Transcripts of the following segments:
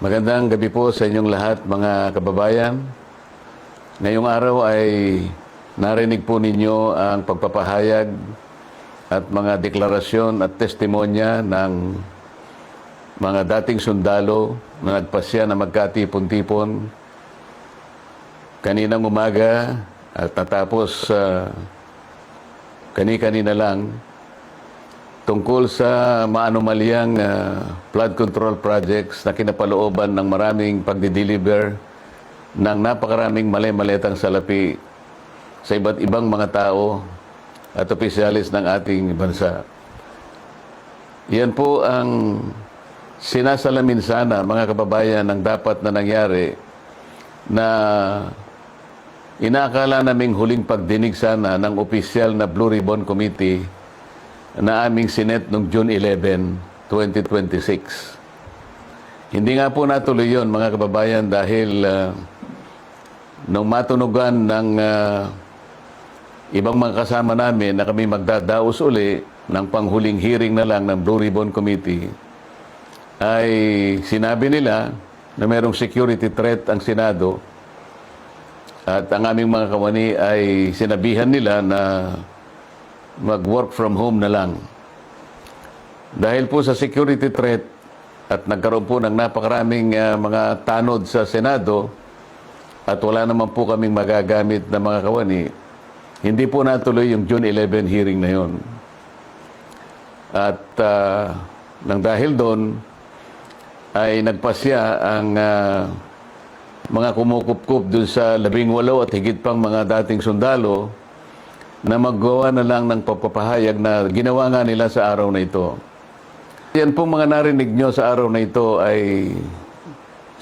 Magandang gabi po sa inyong lahat, mga kababayan. Ngayong araw ay narinig po ninyo ang pagpapahayag at mga deklarasyon at testimonya ng mga dating sundalo na nagpasya na magkatipon-tipon kaninang umaga at natapos kani-kanina lang tungkol sa maanumalyang flood control projects na kinapalooban ng maraming pagdideliver ng napakaraming mali-maletang salapi sa iba't ibang mga tao at opisyalis ng ating bansa. Yan po ang sinasalamin sana, mga kababayan, ng dapat na nangyari na inaakala naming huling pagdinig sana ng opisyal na Blue Ribbon Committee na aming sinet noong June 11, 2026. Hindi nga po natuloy yun, mga kababayan, dahil nung matunugan ng ibang mga kasama namin na kami magdadaos uli ng panghuling hearing na lang ng Blue Ribbon Committee, ay sinabi nila na mayroong security threat ang Senado at ang aming mga kawani ay sinabihan nila na mag-work from home na lang. Dahil po sa security threat at nagkaroon po ng napakaraming mga tanod sa Senado at wala naman po kaming magagamit na mga kawani, hindi po natuloy yung June 11 hearing na yon. At nang dahil doon ay nagpasya ang mga kumukupkup dun sa 18 at higit pang mga dating sundalo na maggawa na lang ng pagpapahayag na ginawa nga nila sa araw na ito. Yan po mga narinig nyo sa araw na ito ay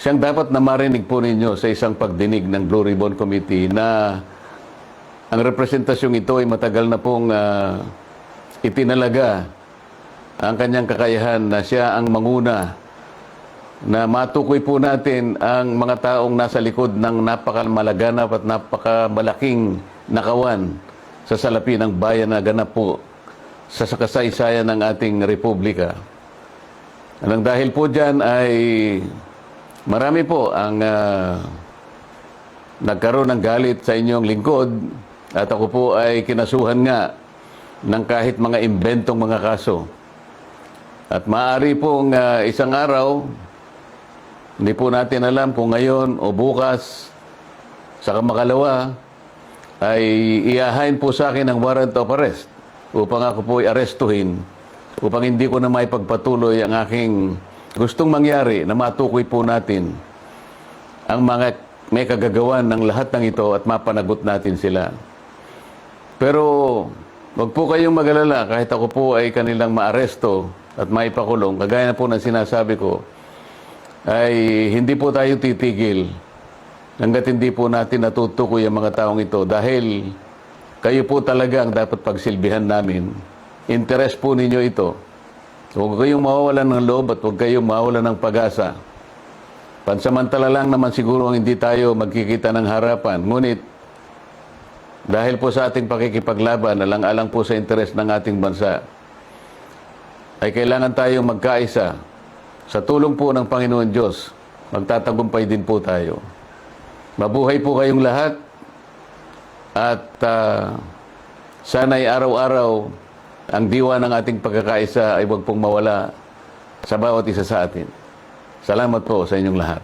siyang dapat na marinig po ninyo sa isang pagdinig ng Blue Ribbon Committee na ang representasyong ito ay matagal na pong itinalaga ang kanyang kakayahan na siya ang manguna na matukoy po natin ang mga taong nasa likod ng napakamalaganap at napakamalaking nakawan sa salapi ng bayan na ganap po sa kasaysayan ng ating republika. Nang dahil po dyan ay marami po ang nagkaroon ng galit sa inyong lingkod at ako po ay kinasuhan nga ng kahit mga imbentong mga kaso. At maaari pong isang araw, hindi po natin alam kung ngayon o bukas, sa kamakalawa, ay iahain po sa akin ang warrant of arrest upang ako po ay arestuhin upang hindi ko na maipagpatuloy ang aking gustong mangyari na matukoy po natin ang mga may kagagawan ng lahat ng ito at mapanagot natin sila. Pero wag po kayong mag-alala kahit ako po ay kanilang maaresto at maipakulong, kagaya na po ng sinasabi ko, ay hindi po tayo titigil hanggat hindi po natin natutukoy ang mga taong ito dahil kayo po talaga ang dapat pagsilbihan namin. Interes po ninyo ito. Huwag kayong mawawalan ng loob at huwag kayong mawawalan ng pag-asa. Pansamantala lang naman siguro hindi tayo magkikita ng harapan. Ngunit dahil po sa ating pakikipaglaban, alang-alang po sa interes ng ating bansa, ay kailangan tayong magkaisa. Sa tulong po ng Panginoon Diyos, magtatagumpay din po tayo. Mabuhay po kayong lahat at sana'y araw-araw ang diwa ng ating pagkakaisa ay huwag pong mawala sa bawat isa sa atin. Salamat po sa inyong lahat.